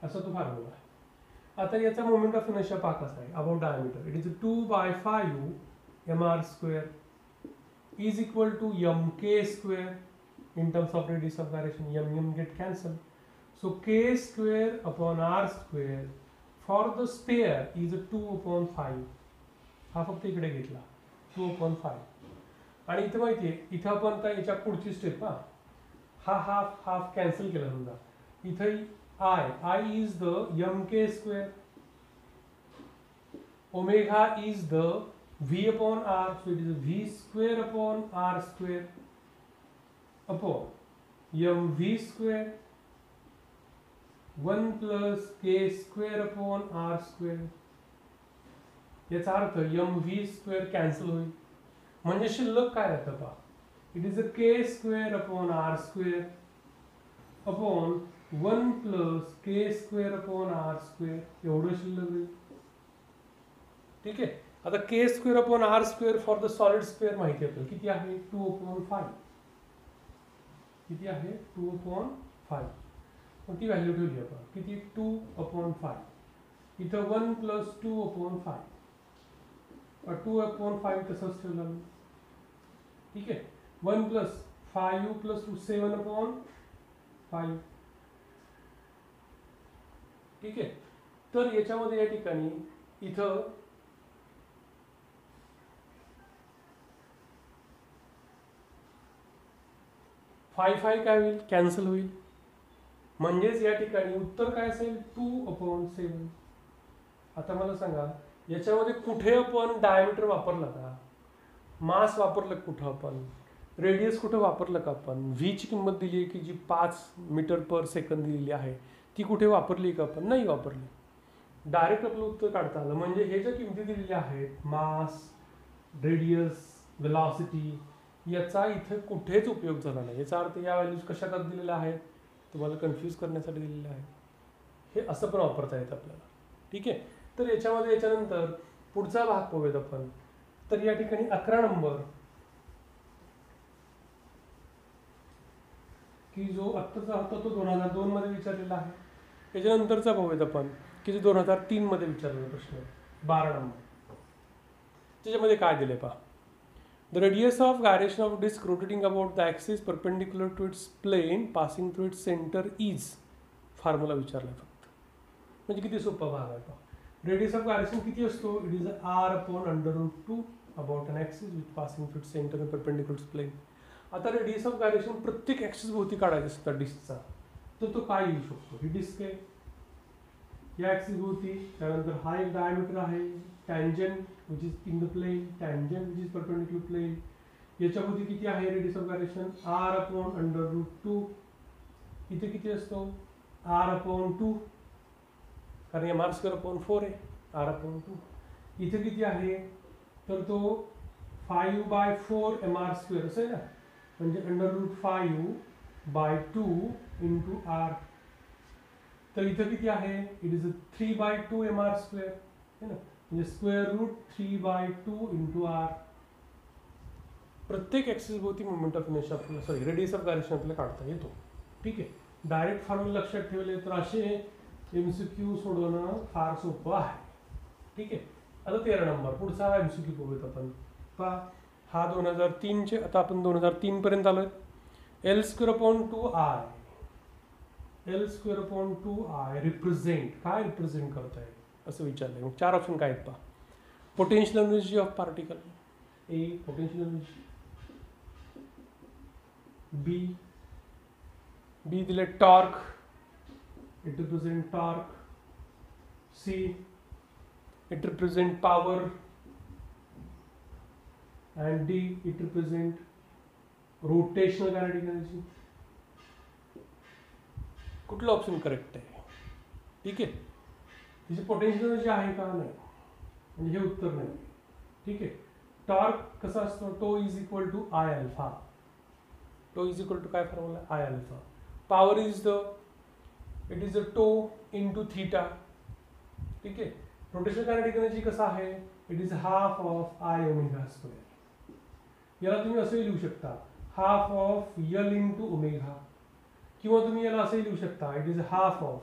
असा तो फॉर्म्युला आहे. आता याचा मोमेंट ऑफ इनर्शिया पहा कसा आहे? About diameter it is 2/5 mr square is equal to mk square in terms of radius of gyration. M get cancelled, so k square upon r square for the sphere is 2/5. हा फक्त इकडे घेतला 2/5, आणि इथे माहितीये इथं आपण आता याच्या पुढची स्टेप हा हाफ हाफ कॅन्सल केला. समजा इथे I is the mk square, omega is the v upon r, so it is v square upon r square upon mv square 1 plus k square upon r square. याचा अर्थ mv square cancel होईल, म्हणजे शिल्लक काय राहतं पहा? It is a k square upon r square upon 1 plus k square upon r square, एवढं शिल्लक होईल. ठीक आहे. आता k square upon r square for the solid square माहिती आहे किती आहे? 2/5. किती आहे? 2/5. मग ती व्हॅल्यू ठेवली आपण किती? 2/5. इथं 1 प्लस 2/5, 2/5 तसंच ठेवलं. ठीक आहे. 1 प्लस 5 प्लस 7/5. ठीक आहे. तर याच्यामध्ये या ठिकाणी इथं 5 काय होईल? कॅन्सल होईल. म्हणजेच या ठिकाणी उत्तर काय असेल? 2/7. आता मला सांगा याच्यामध्ये कुठे आपण डायमीटर वापरला का? मास वापरलं कुठं आपण? रेडियस कुठं वापरलं का आपण? व्ही ची किंमत दिली आहे की जी 5 मीटर पर सेकंद दिलेली आहे ती कुठे वापरली का आपण? नाही वापरली. डायरेक्ट आपलं उत्तर काढता आलं. म्हणजे हे ज्या किमती दिलेल्या आहेत मास, रेडियस, वेलॉसिटी, याचा इथे कुठेच उपयोग झाला नाही. याचा अर्थ या व्हॅल्यूज कशा दिलेल्या आहेत? तुम्हाला कन्फ्यूज करण्यासाठी दिलेले आहे. हे असं पण वापरता येतं आपल्याला. ठीक आहे. तर याच्यामध्ये याच्यानंतर पुढचा भाग पाहूयात आपण. तर या ठिकाणी 11 नंबर की जो आत्ताचा होता तो 2002 मध्ये विचारलेला आहे. याच्यानंतरचा पाहूयात आपण की जो 2003 मध्ये विचारलेला प्रश्न आहे. 12 नंबर त्याच्यामध्ये काय दिले पहा. The radius of gyration of disk rotating about the axis perpendicular to its plane passing through its center is, formula विचारलाय फक्त. म्हणजे किती सोपा भाग आहे पहा. रेडियस ऑफ गायरेशन किती असतो? It is r/√2 about an axis with passing through its centre and perpendicular to plane. आता रेडियस ऑफ गायरेशन प्रत्येक ॲक्सिस भोवती काढायचा असतं डिस्कचा, तर तो काय येऊ शकतो? ही डिस्क आहे या ॲक्सिस भोवती, त्यानंतर हा एक डायमीटर आहे tangent which is in the plane, tangent which is perpendicular plane. याच्या भोवती किती आहे रेडियस ऑफ गायरेशन? r/√2. इथे किती असतो? r/2, कारण mr²/4 आहे. r/2 इथे किती आहे? तर तो 5/4 mr² असं आहे ना, म्हणजे √5/2 इंटू r. तर इथं किती आहे? इट इज 3/2 mr² है ना, म्हणजे √3/2 इंटू r. प्रत्येक ॲक्सिस भोवती मोमेंट ऑफ इनर्शिया आपल्याला सॉरी रेडियस ऑफ गायरेशन आपल्याला काढता येतो. ठीक आहे. डायरेक्ट फॉर्म्युला लक्षात ठेवले तर असे MCQ सोडवणं फार सोपं आहे. ठीक आहे. आता 13 नंबर पुढचा MCQ बघूयात आपण. पहा हा 2003 चे, आता आपण 2003 पर्यंत आलोय. L²/2I L²/2I रिप्रेझेंट, काय रिप्रेझेंट करताय असं विचारलंय. मग 4 ऑप्शन काय आहेत पहा. Potential energy of particle, A potential energy, B दिले torque, it represent torque, C it represent power, and D it represent rotational kinetic energy. कुठलं ऑप्शन करेक्ट आहे? ठीक आहे, तिची पोटेन्शियल एनर्जी आहे का? नाही, म्हणजे हे उत्तर नाही. ठीक आहे. टॉर्क कसा असतो? Tau is equal to I alpha. Tau is equal to काय formula? I alpha. Power is the it is a tau into theta. ठीक आहे. रोटेशनल कायनेटिक एनर्जी कसा आहे? It is half of I omega square. याला तुम्ही असंही लिहू शकता, half of L into omega, किंवा तुम्ही याला असंही लिहू शकता, it is half of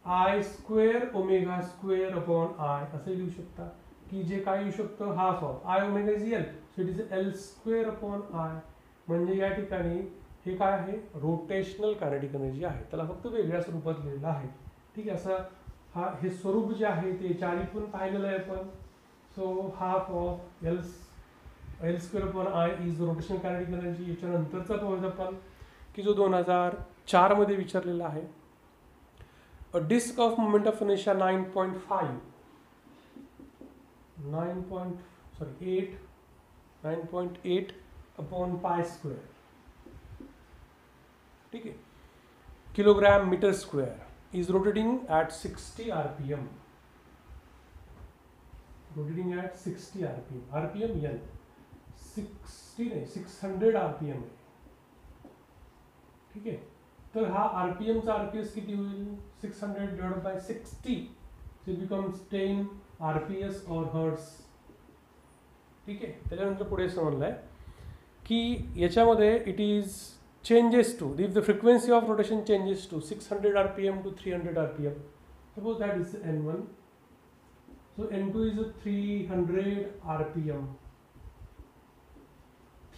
I square omega square upon I, असंही लिहू शकता. की जे काय येऊ शकतं, half of I omega is L, so it is L square upon I. म्हणजे या ठिकाणी हे काय आहे? रोटेशनल कायनेटिक एनर्जी आहे. त्याला फक्त वेगळ्या स्वरूपात लिहिलेलं आहे. ठीक आहे. असं हे स्वरूप जे आहे ते चारी पण पाहिलेलं आहे आपण. So half of L square upon I is rotational kinetic energy. याच्यानंतरचा पाहूया आपण की जो 2004 मध्ये विचारलेला आहे. A disc of moment of inertia 9.8 upon pi square. ठीक आहे. Kilogram metre square is rotating at 60 RPM. Rotating at 60 RPM. RPM N 60 नाही, 600 RPM आहे. ठीक आहे. तर हा RPMचा RPS किती होईल? 600 divided by 60, so it becomes 10 RPS or hertz. ठीक आहे. त्याच्यानंतर पुढे समजलं आहे की याच्यामध्ये it is changes to if the frequency of rotation changes to 600 RPM to 300 RPM. Suppose that is N1. So N2 is a 300 RPM.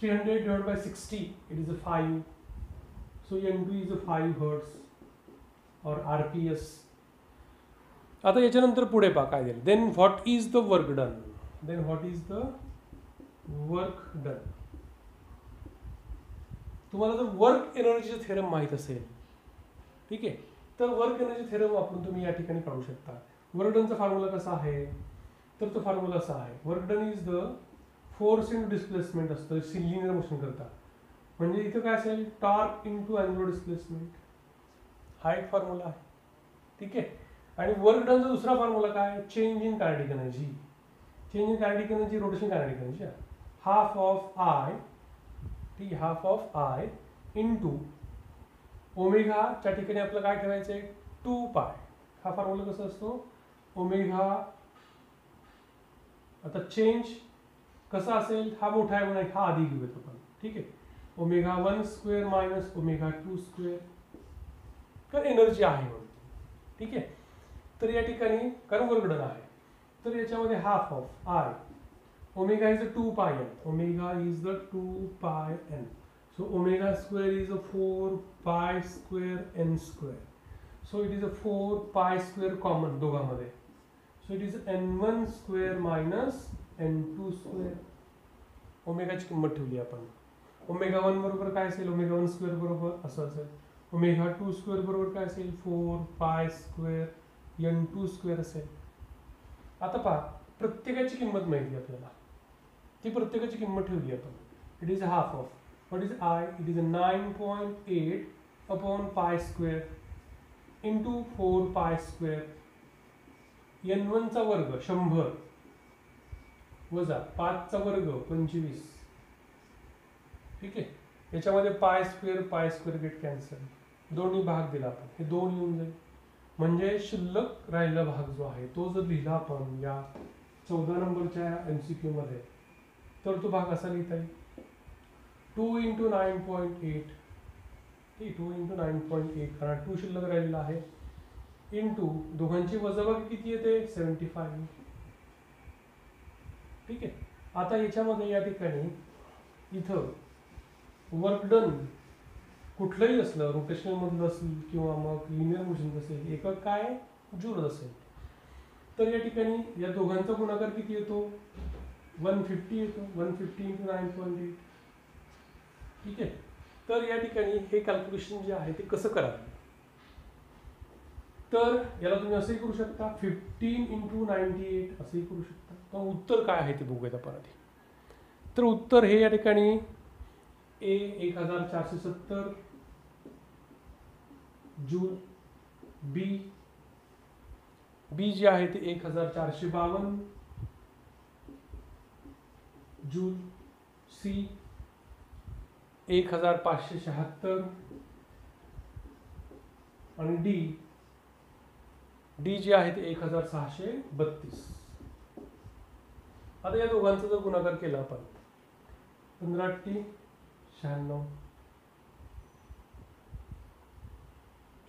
300 divided by 60, it is a 5. So N2 is a 5 hertz or RPS. आता याच्यानंतर पुढे पहा काय दिलं. Then what is the work done? Then what is the work done? तुम्हाला जर work एनर्जीचं theorem माहीत असेल, ठीक आहे, तर वर्क एनर्जी थेरम वापरून तुम्ही या ठिकाणी काढू शकता. वर्क डनचा फॉर्म्युला कसा आहे? तर तो फॉर्म्युला असा आहे, work done is the force into displacement असतं लिनियर मोशन करता. म्हणजे इथं काय असेल? Torque into angular displacement. हा एक फॉर्म्युला आहे. ठीक आहे. आणि वर्क डनचा दुसरा फॉर्म्युला काय? Change in kinetic energy. Change in kinetic energy, rotation kinetic energy, half of I. ठीक आहे. हाफ ऑफ आय इंटू ओमेगाच्या ठिकाणी आपलं काय ठेवायचं आहे? 2 पाय. हा फॉर्म्युला कसा असतो? ओमेगा. आता चेंज कसा असेल? हा मोठा आहे म्हणून हा आधी घेऊयात आपण. ठीक आहे. Omega 1 square minus omega 2 square. कारण एनर्जी आहे म्हणून. ठीक आहे. तर या ठिकाणी कारण वर्क डन आहे, तर याच्यामध्ये half of I omega is a 2 pi N. Omega is the 2 pi N. So omega square is a 4 pi square N square. So it is a 4 pi square common दोघांमध्ये. So it is N1 square minus N2 square. ओमेगाची किंमत ठेवली आपण. Omega 1 बरोबर काय असेल? Omega 1 square बरोबर असं असेल. ओमेगा 2 स्क्वेअर बरोबर काय असेल? 4 पाय स्क्वेअर N2 स्क्वेअर असेल. आता पहा, प्रत्येकाची किंमत माहिती आपल्याला, ती प्रत्येकाची किंमत ठेवली आपण. It is half of what is I? It is 9.8 upon pi square into 4 pi square. N1 चा वर्ग 100 वजा 5 चा वर्ग 25. ठीक आहे. याच्यामध्ये पाय स्क्वेअर गेट कॅन्सल. दोन्ही भाग दिला आपण, हे 2 येऊन जाईल. म्हणजे शिल्लक राहिलेला भाग जो आहे तो जर लिहिला आपण या 14 नंबरच्या MCQ मध्ये, तर तो भाग असा लिहिता येईल 2 इंटू 9.8. 2 इंटू 9.8 कारण 2 शिल्लक राहिलेला आहे इंटू दोघांची वजाबाकी किती येते? 75. ठीक आहे. आता याच्यामध्ये या ठिकाणी इथं वर्क डन कुठलंही असलं, रोटेशनल मधलं असेल किंवा मग लिनियर मोशन असेल, एकक काय? जूल असेल. तर या ठिकाणी या दोघांचा गुणाकार किती येतो? 150 येतो. 150 इंटू 9.8. ठीक आहे. तर या ठिकाणी हे कॅल्क्युलेशन जे आहे ते कसं करावं? तर याला तुम्ही असंही करू शकता 15 इंटू 98 असंही करू शकता. पण उत्तर काय आहे ते बघूयात आपण आधी. तर उत्तर हे या ठिकाणी ए 1470 जूल, बी जे आहे ते 1452 जूल, सी 1576 आणि डी जे आहे ते 1632. आता या दोघांचा जर गुणाकार केला आपण 15×96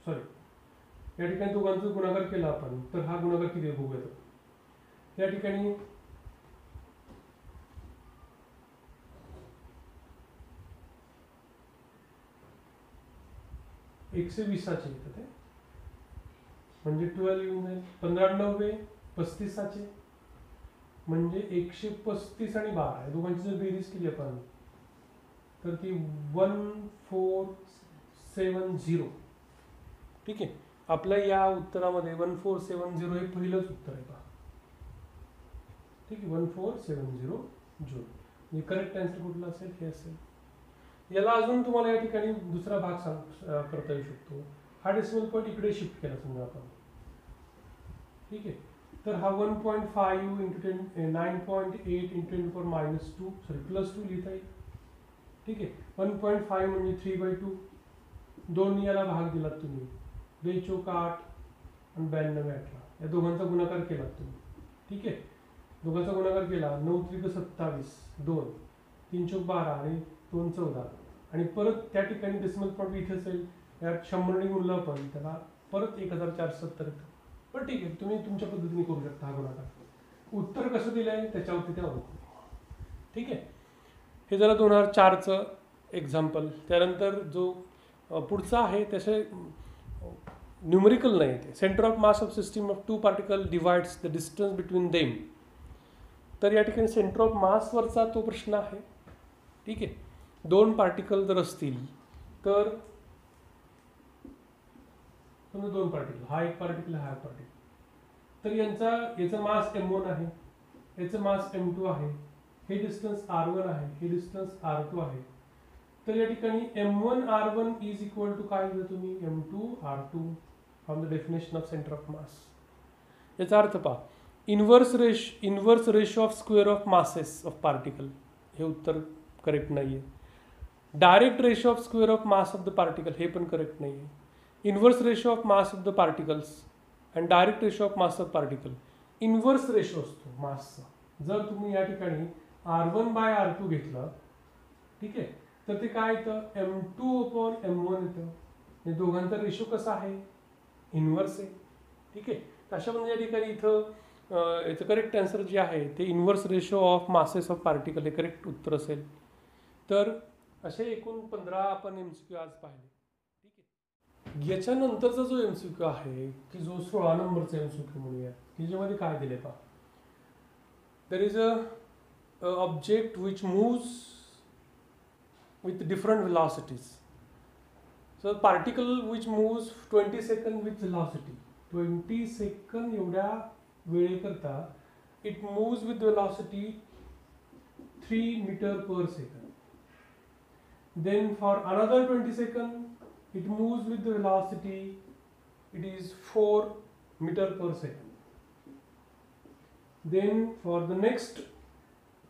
सॉरी या ठिकाणी दोघांचा गुणाकार केला आपण तर हा गुणाकार किती बघूयात. या ठिकाणी एकशे 20चे येतात म्हणजे 12 येऊन जाईल. 15×9 35 म्हणजे 135 आणि 12 या दोघांची जर बेरीज केली आपण तर ती 1470. ठीक आहे. आपल्या या उत्तरामध्ये 1470 हे पहिलंच उत्तर आहे पहा. ठीक आहे 1470 जूल. म्हणजे करेक्ट आन्सर कुठला असेल हे असेल. याला अजून तुम्हाला या ठिकाणी दुसरा भाग करता येऊ शकतो. हा डेसिमल पॉईंट इकडे शिफ्ट केला समजा आपण. ठीक आहे. तर हा 1.5 इंटू 9.8 इंटू 10⁻² सॉरी +2 लिहिता येईल. ठीक आहे. 1.5 म्हणजे 3/2. 2 याला भाग दिलात तुम्ही 2 चौक 8 आणि 92 18 या दोघांचा गुणाकार केलात तुम्ही. ठीक आहे. दोघांचा गुणाकार केला 9 त्रिक 27 2 3 चौक 12 आणि 2 14 आणि परत त्या ठिकाणी डेसिमल पॉईंट इथे असेल यात 100 गुणलं आपण त्याला परत 1470 येतं. पण ठीक आहे तुम्ही तुमच्या पद्धतीने करू शकता हा गुणाकार. उत्तर कसं दिलंय त्याच्यावरती ते अवलंबून. ठीक आहे. हे झालं 2004चं एक्झाम्पल. त्यानंतर जो पुढचा आहे त्याचे न्यूमरिकल नाही ते. Centre of mass of system of 2 particle divides the distance between them. तर या ठिकाणी सेंटर ऑफ मासवरचा तो प्रश्न आहे. ठीक आहे. 2 पार्टिकल जर असतील तर 2 पार्टिकल हा एक पार्टिकल हा एक पार्टिकल तर याचा मास m1 आहे याचं मास m2 आहे. हे डिस्टन्स r1 आहे हे डिस्टन्स r2 आहे. तर या ठिकाणी m1 r1 is equal to काय दिलं तुम्ही m2 r2 from the definition of centre of mass. याचा अर्थ पहा inverse ratio of square of masses of particle हे उत्तर करेक्ट नाही आहे. Direct ratio of square of mass of the particle हे पण करेक्ट नाही आहे. Inverse ratio of mass of the particles and direct ratio of mass of particle. Inverse ratio असतो मासचा. जर तुम्ही या ठिकाणी r1/r2 घेतलं ठीक आहे तर ते काय येतं m2/m1 येतं. हे दोघांचा रेशो कसा आहे इनवर्स आहे. ठीक आहे. अशा म्हणजे या ठिकाणी इथं याचं करेक्ट आन्सर जे आहे ते inverse ratio of masses of particle हे करेक्ट उत्तर असेल. तर असे एकूण 15 आपण MCQ आज पाहिले. ठीक आहे. याच्यानंतरचा जो MCQ आहे की जो 16 नंबरचा MCQ म्हणूया त्याच्यामध्ये काय दिले पहा. There is a object which moves with different velocities. So particle which moves 20 seconds with velocity 20 second एवढ्या वेळेकरता it moves with velocity 3 meter per second. Then for another 20 seconds it moves with the velocity it is 4 meter per second. Then for the next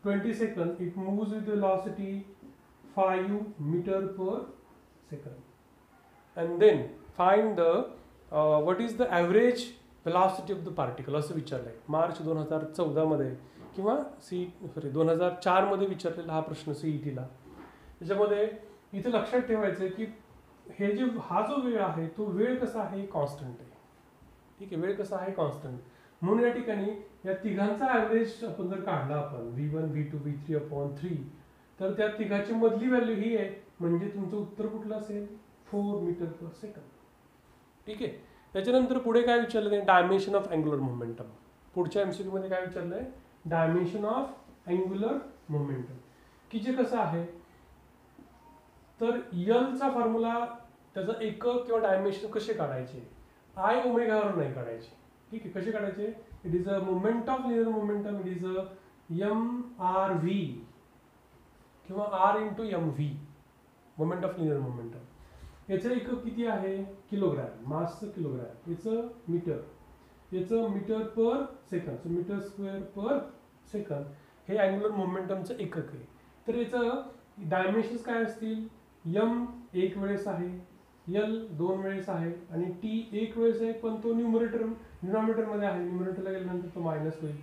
20 seconds it moves with the velocity 5 meter per second. And then find the what is the average velocity of the particle असं विचारलं आहे. मार्च 2014 मध्ये किंवा 2004 मध्ये विचारलेला हा प्रश्न CETला. त्याच्यामध्ये इथे लक्षात ठेवायचं आहे की हे जे हा जो वेळ आहे तो वेळ कसा आहे कॉन्स्टंट आहे. ठीक आहे. वेळ कसा आहे कॉन्स्टंट. म्हणून या ठिकाणी या तिघांचा ॲव्हरेज आपण जर काढला आपण V1 V2 V3/3 तर त्या तिघाची मधली व्हॅल्यू ही आहे म्हणजे तुमचं उत्तर कुठलं असेल 4 मीटर पर सेकंद. ठीक आहे. त्याच्यानंतर पुढे काय विचारलं आहे डायमेन्शन ऑफ अँग्युलर मोमेंटम. पुढच्या MCQ मध्ये काय विचारलं आहे डायमेन्शन ऑफ अँग्युलर मोमेंटम की जे कसं आहे तर L चा फॉर्म्युला त्याचा एकक किंवा डायमेन्शन कसे काढायचे आय ओमेगावर नाही काढायचे. ठीक आहे, कसे काढायचे? It is a moment of linear momentum, it is a MRV किंवा R into MV, moment of linear momentum. याचं एकक किती आहे? किलोग्रॅम, मासचं किलोग्रॅम. याचं मीटर, याचं metre per second, so metre square per second हे अँग्युलर मोमेंटमचं एकक आहे. तर याचं डायमेन्शन्स काय असतील? M एक वेळेस आहे, L दोन वेळेस आहे आणि T एक वेळेस आहे, पण तो डिनॉमिनेटरमध्ये आहे. न्यूमरेटरला गेल्यानंतर तो मायनस होईल.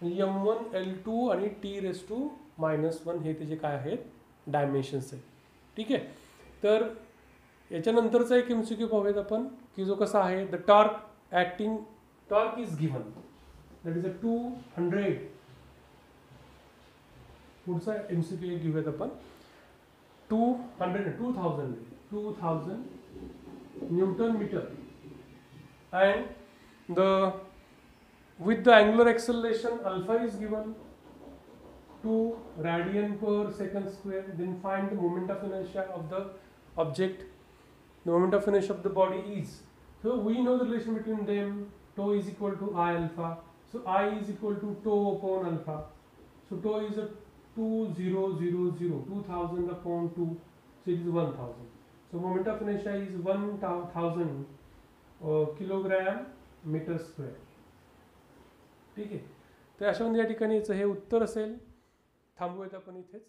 M1 L2 आणि T⁻⁻1 हे त्याचे काय आहेत? डायमेन्शन्स आहेत. ठीक आहे, तर याच्यानंतरचा एक MCQ पाहूयात आपण की जो कसा आहे. The torque is given, that is a 200. पुढचा MCQ एक घेऊयात आपण. 2000 newton metre and with the angular acceleration alpha is given 2 radian per second square. Then find the moment of inertia of the object. The moment of inertia of the body is, so we know the relation between them. Tau is equal to I alpha, so I is equal to tau upon alpha. So tau is a 2000 upon 2, so it is 1000. So moment of inertia is 1000 kilogram metre square. ठीक आहे, तर अशा म्हणजे या ठिकाणी याचं हे उत्तर असेल. थांबूयात आपण इथेच.